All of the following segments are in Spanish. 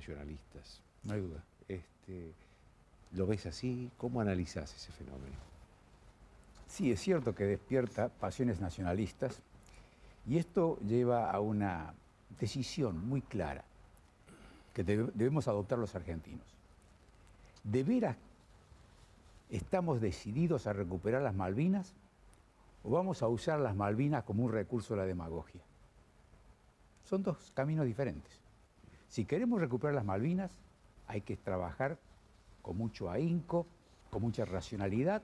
nacionalistas. No hay duda. ¿Lo ves así? ¿Cómo analizás ese fenómeno? Sí, es cierto que despierta pasiones nacionalistas y esto lleva a una decisión muy clara que debemos adoptar los argentinos. ¿De veras estamos decididos a recuperar las Malvinas o vamos a usar las Malvinas como un recurso de la demagogia? Son dos caminos diferentes. Si queremos recuperar las Malvinas, hay que trabajar con mucho ahínco, con mucha racionalidad,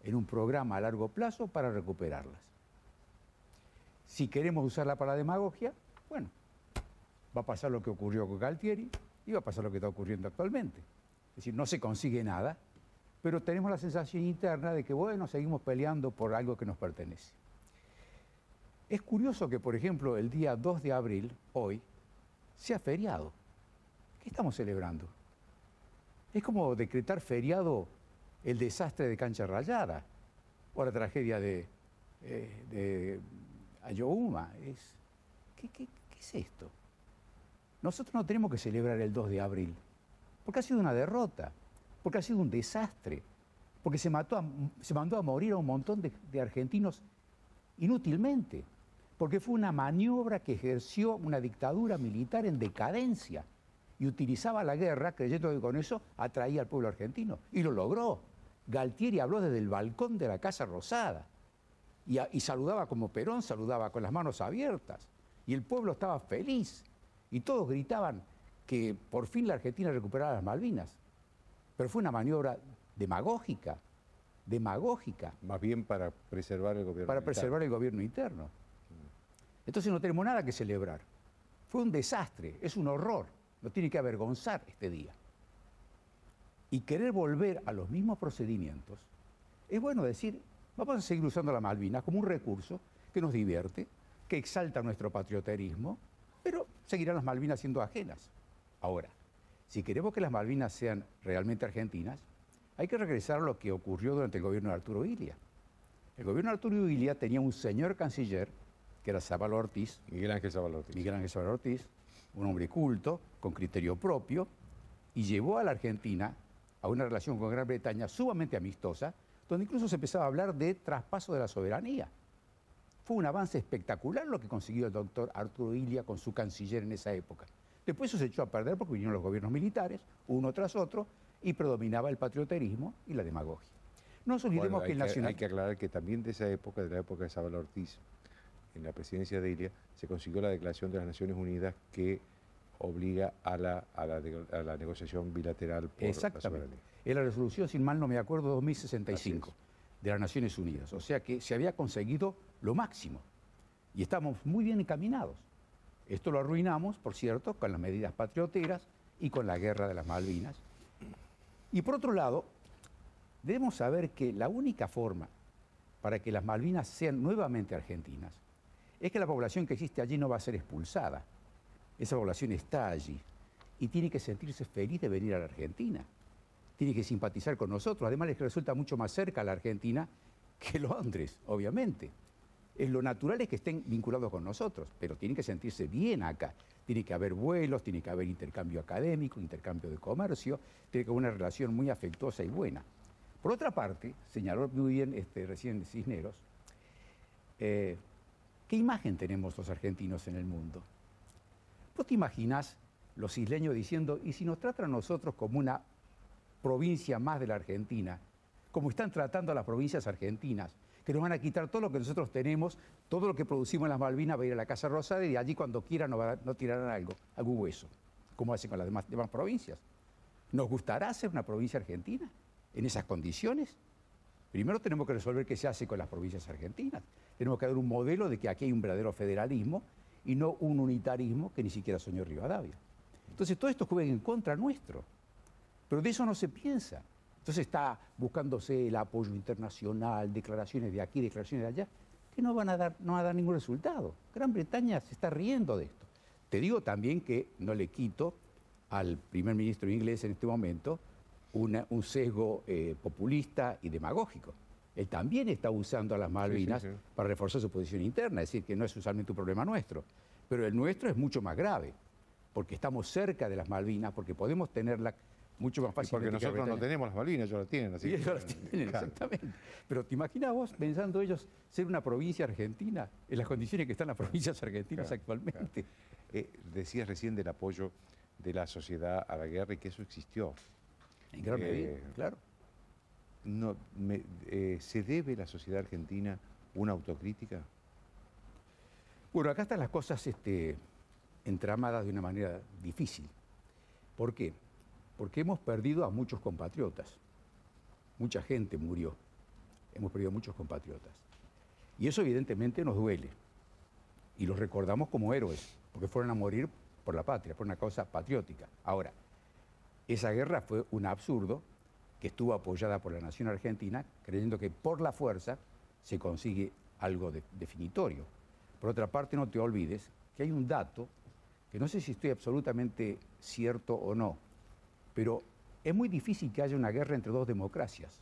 en un programa a largo plazo para recuperarlas. Si queremos usarla para la demagogia, bueno, va a pasar lo que ocurrió con Galtieri y va a pasar lo que está ocurriendo actualmente. Es decir, no se consigue nada, pero tenemos la sensación interna de que, bueno, seguimos peleando por algo que nos pertenece. Es curioso que, por ejemplo, el día 2 de abril, hoy, sea feriado. ¿Qué estamos celebrando? Es como decretar feriado el desastre de Cancha Rayada o la tragedia de Ayohuma. ¿Qué es esto? Nosotros no tenemos que celebrar el 2 de abril, porque ha sido una derrota, porque ha sido un desastre, porque se mandó a morir a un montón de argentinos inútilmente, porque fue una maniobra que ejerció una dictadura militar en decadencia y utilizaba la guerra creyendo que con eso atraía al pueblo argentino. Y lo logró. Galtieri habló desde el balcón de la Casa Rosada y saludaba como Perón, saludaba con las manos abiertas. Y el pueblo estaba feliz. Y todos gritaban que por fin la Argentina recuperara las Malvinas. Pero fue una maniobra demagógica. Más bien para preservar el gobierno Para militar. preservar el gobierno interno. Entonces no tenemos nada que celebrar. Fue un desastre, es un horror. Nos tiene que avergonzar este día. Y querer volver a los mismos procedimientos, es bueno decir, vamos a seguir usando la Malvinas como un recurso que nos divierte, que exalta nuestro patrioterismo, pero seguirán las Malvinas siendo ajenas. Ahora, si queremos que las Malvinas sean realmente argentinas, hay que regresar a lo que ocurrió durante el gobierno de Arturo Illia. El gobierno de Arturo Illia tenía un señor canciller, que era Sábalo Ortiz. Miguel Ángel Sábalo Ortiz. Miguel Ángel Sábalo Ortiz, un hombre culto, con criterio propio, y llevó a la Argentina a una relación con Gran Bretaña sumamente amistosa, donde incluso se empezaba a hablar de traspaso de la soberanía. Fue un avance espectacular lo que consiguió el doctor Arturo Illia con su canciller en esa época. Después eso se echó a perder porque vinieron los gobiernos militares, uno tras otro, y predominaba el patrioterismo y la demagogia. No nos olvidemos que el nacional... Hay que aclarar que también de esa época, de la época de Sábalo Ortiz, en la presidencia de Illia, se consiguió la Declaración de las Naciones Unidas que obliga a la negociación bilateral por la soberanía. Es la resolución, sin mal no me acuerdo, 2065 de las Naciones Unidas. O sea que se había conseguido lo máximo y estamos muy bien encaminados. Esto lo arruinamos, por cierto, con las medidas patrioteras y con la guerra de las Malvinas. Y por otro lado, debemos saber que la única forma para que las Malvinas sean nuevamente argentinas es que la población que existe allí no va a ser expulsada. Esa población está allí y tiene que sentirse feliz de venir a la Argentina. Tiene que simpatizar con nosotros. Además, les resulta mucho más cerca a la Argentina que Londres, obviamente. Lo natural es que estén vinculados con nosotros, pero tienen que sentirse bien acá. Tiene que haber vuelos, tiene que haber intercambio académico, intercambio de comercio, tiene que haber una relación muy afectuosa y buena. Por otra parte, señaló muy bien recién Cisneros, ¿qué imagen tenemos los argentinos en el mundo? ¿Vos te imaginás los isleños diciendo, y si nos tratan a nosotros como una provincia más de la Argentina, como están tratando a las provincias argentinas, que nos van a quitar todo lo que nosotros tenemos, todo lo que producimos en las Malvinas va a ir a la Casa Rosada y de allí cuando quieran no tirarán algún hueso, como hacen con las demás provincias? ¿Nos gustará ser una provincia argentina en esas condiciones? Primero tenemos que resolver qué se hace con las provincias argentinas. Tenemos que dar un modelo de que aquí hay un verdadero federalismo y no un unitarismo que ni siquiera soñó Rivadavia. Entonces todo esto juega en contra nuestro, pero de eso no se piensa. Entonces está buscándose el apoyo internacional, declaraciones de aquí, declaraciones de allá, que no van a dar ningún resultado. Gran Bretaña se está riendo de esto. Te digo también que no le quito al primer ministro inglés en este momento un sesgo populista y demagógico. Él también está usando a las Malvinas para reforzar su posición interna, es decir, que no es usualmente un problema nuestro, pero el nuestro es mucho más grave. porque estamos cerca de las Malvinas, porque podemos tenerla mucho más fácil. Porque nosotros no tenemos las Malvinas, ellos las tienen. Así y ellos las tienen, claro. exactamente. Pero ¿te imaginas vos, pensando ellos, ser una provincia argentina en las condiciones que están las provincias argentinas Claro, actualmente? Claro. Decías recién del apoyo de la sociedad a la guerra y que eso existió. En gran medida, claro. No, ¿se debe la sociedad argentina una autocrítica? Bueno, acá están las cosas entramadas de una manera difícil. ¿Por qué? Porque hemos perdido a muchos compatriotas. Mucha gente murió. Hemos perdido a muchos compatriotas. Y eso evidentemente nos duele. Y los recordamos como héroes, porque fueron a morir por la patria, por una causa patriótica. Ahora, esa guerra fue un absurdo que estuvo apoyada por la nación argentina, creyendo que por la fuerza se consigue algo definitorio. Por otra parte, no te olvides que hay un dato, que no sé si estoy absolutamente cierto o no, pero es muy difícil que haya una guerra entre dos democracias.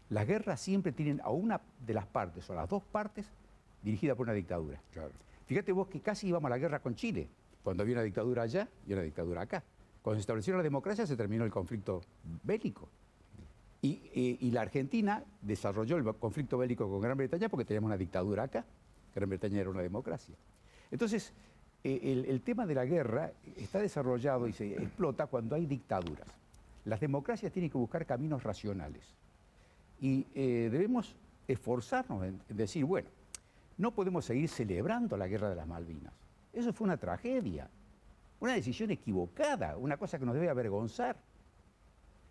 Las guerras siempre tienen a una de las partes, o a las dos partes, dirigida por una dictadura. Claro. Fíjate vos que casi íbamos a la guerra con Chile, cuando había una dictadura allá y una dictadura acá. Cuando se estableció la democracia se terminó el conflicto bélico. Y la Argentina desarrolló el conflicto bélico con Gran Bretaña porque teníamos una dictadura acá. Gran Bretaña era una democracia. Entonces, el tema de la guerra está desarrollado y se explota cuando hay dictaduras. Las democracias tienen que buscar caminos racionales. Y debemos esforzarnos en decir, bueno, no podemos seguir celebrando la guerra de las Malvinas. Eso fue una tragedia, una decisión equivocada, una cosa que nos debe avergonzar.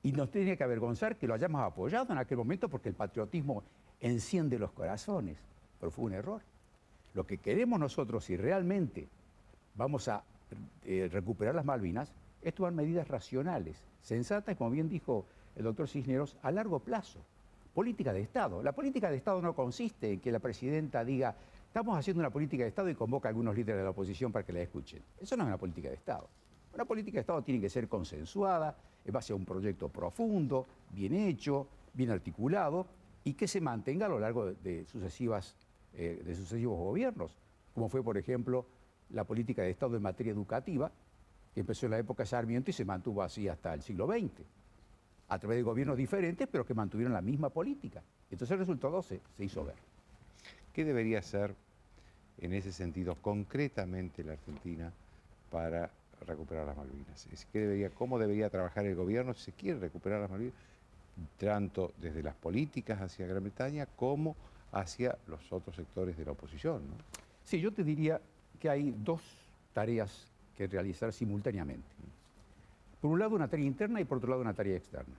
Y nos tiene que avergonzar que lo hayamos apoyado en aquel momento porque el patriotismo enciende los corazones, pero fue un error. Lo que queremos nosotros, si realmente vamos a recuperar las Malvinas, es tomar medidas racionales, sensatas, como bien dijo el doctor Cisneros, a largo plazo. Política de Estado. La política de Estado no consiste en que la presidenta diga, estamos haciendo una política de Estado y convoca a algunos líderes de la oposición para que la escuchen. Eso no es una política de Estado. Una política de Estado tiene que ser consensuada, en base a un proyecto profundo, bien hecho, bien articulado, y que se mantenga a lo largo de sucesivos gobiernos, como fue, por ejemplo, la política de Estado en materia educativa, que empezó en la época de Sarmiento y se mantuvo así hasta el siglo XX, a través de gobiernos diferentes, pero que mantuvieron la misma política. Entonces el resultado se hizo ver. ¿Qué debería hacer en ese sentido concretamente la Argentina para recuperar las Malvinas? ¿Cómo debería trabajar el gobierno si se quiere recuperar las Malvinas? Tanto desde las políticas hacia Gran Bretaña como hacia los otros sectores de la oposición, ¿no? Sí, yo te diría que hay dos tareas que realizar simultáneamente. Por un lado una tarea interna y por otro lado una tarea externa.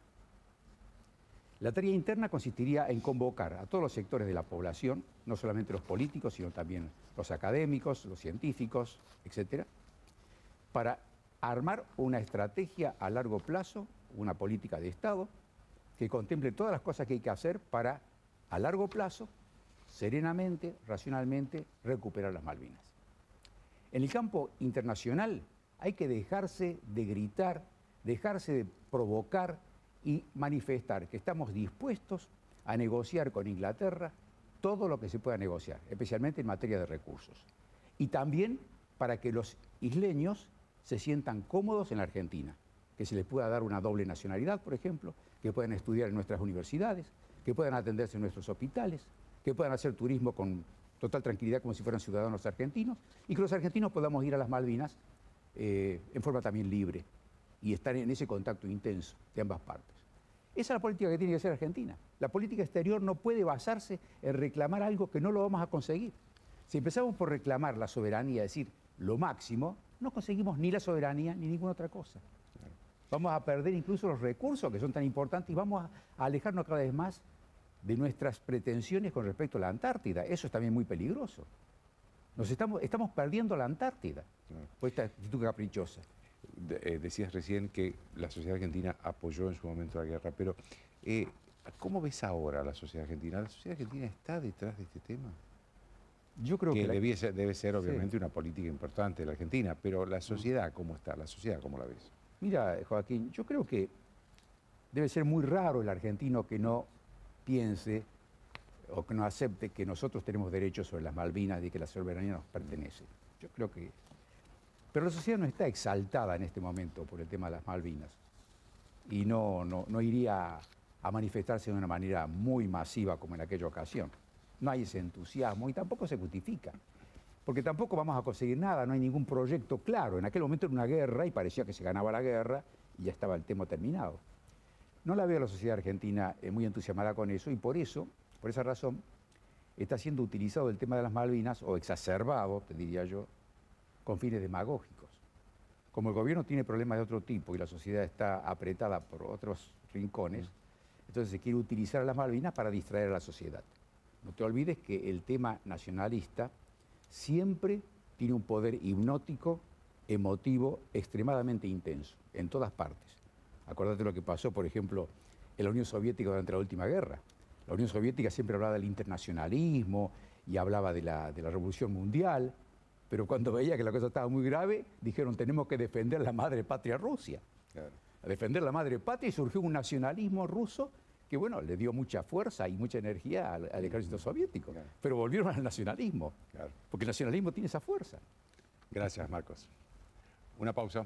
La tarea interna consistiría en convocar a todos los sectores de la población, no solamente los políticos, sino también los académicos, los científicos, etcétera, para armar una estrategia a largo plazo, una política de Estado, que contemple todas las cosas que hay que hacer para, a largo plazo, serenamente, racionalmente, recuperar las Malvinas. En el campo internacional hay que dejarse de gritar, dejarse de provocar y manifestar que estamos dispuestos a negociar con Inglaterra todo lo que se pueda negociar, especialmente en materia de recursos. Y también para que los isleños se sientan cómodos en la Argentina, que se les pueda dar una doble nacionalidad, por ejemplo, que puedan estudiar en nuestras universidades, que puedan atenderse en nuestros hospitales, que puedan hacer turismo con total tranquilidad como si fueran ciudadanos argentinos, y que los argentinos podamos ir a las Malvinas en forma también libre y estar en ese contacto intenso de ambas partes. Esa es la política que tiene que hacer Argentina. La política exterior no puede basarse en reclamar algo que no lo vamos a conseguir. Si empezamos por reclamar la soberanía, es decir, lo máximo, no conseguimos ni la soberanía ni ninguna otra cosa. Vamos a perder incluso los recursos que son tan importantes y vamos a alejarnos cada vez más de nuestras pretensiones con respecto a la Antártida. Eso es también muy peligroso. Estamos perdiendo la Antártida por esta actitud caprichosa. Decías recién que la sociedad argentina apoyó en su momento la guerra, pero ¿cómo ves ahora a la sociedad argentina? ¿La sociedad argentina está detrás de este tema? Yo creo que debe ser obviamente una política importante de la Argentina, pero la sociedad, ¿cómo está? ¿La sociedad cómo la ves? Mira, Joaquín, yo creo que debe ser muy raro el argentino que no piense o que no acepte que nosotros tenemos derechos sobre las Malvinas y que la soberanía nos pertenece. Yo creo que Pero la sociedad no está exaltada en este momento por el tema de las Malvinas y no iría a manifestarse de una manera muy masiva como en aquella ocasión. No hay ese entusiasmo y tampoco se justifica, porque tampoco vamos a conseguir nada, no hay ningún proyecto claro. En aquel momento era una guerra y parecía que se ganaba la guerra y ya estaba el tema terminado. No la veo a la sociedad argentina muy entusiasmada con eso y por esa razón, está siendo utilizado el tema de las Malvinas, o exacerbado, te diría yo, con fines demagógicos. Como el gobierno tiene problemas de otro tipo y la sociedad está apretada por otros rincones, entonces se quiere utilizar a las Malvinas para distraer a la sociedad. No te olvides que el tema nacionalista siempre tiene un poder hipnótico, emotivo, extremadamente intenso, en todas partes. Acuérdate lo que pasó, por ejemplo, en la Unión Soviética durante la última guerra. La Unión Soviética siempre hablaba del internacionalismo y hablaba de la revolución mundial, pero cuando veía que la cosa estaba muy grave, dijeron tenemos que defender la madre patria Rusia. Claro. A defender la madre patria y surgió un nacionalismo ruso que, bueno, le dio mucha fuerza y mucha energía al ejército soviético. Claro. Pero volvieron al nacionalismo, claro, porque el nacionalismo tiene esa fuerza. Gracias, Marcos. Una pausa.